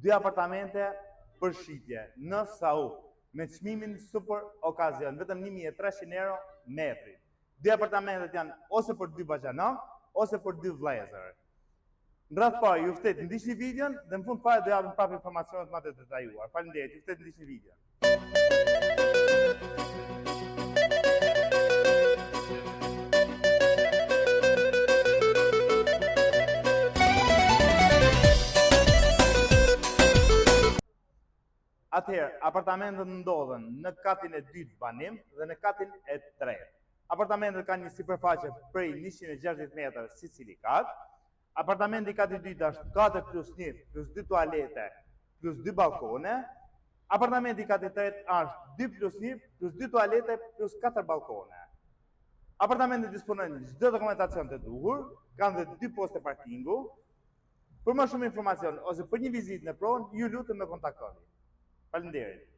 2 apartamente për shitje në Sau, me çmimin super okazion, vetëm 1.300 euro metri. 2 apartamentet janë ose për 2 bajanok, ose për 2 vëllezër. Në radhë parë, ju ftet ndiqni videon dhe në fund fare do japim prapë informacionet më të detajuar. Faleminderit, ju ftet ndiqni videon. Atëherë, apartamentet ndodhen në katin e 2 banim dhe në katin e 3. Apartamentet kanë një sipërfaqe prej 160 metra secili kat. Apartamenti i katit 2 është 4+1 plus 2 tualete plus 2 balkone. Apartamenti i katit 3 është 2+1 plus 2 tualete plus 4 balkone. Apartamentet disponojnë çdo dokumentacion të duhur, kanë dhe 2 poste parkingu. Për më shumë informacion ose për një vizitë në pronë, ju lutem më kontaktoni. Faleminderit.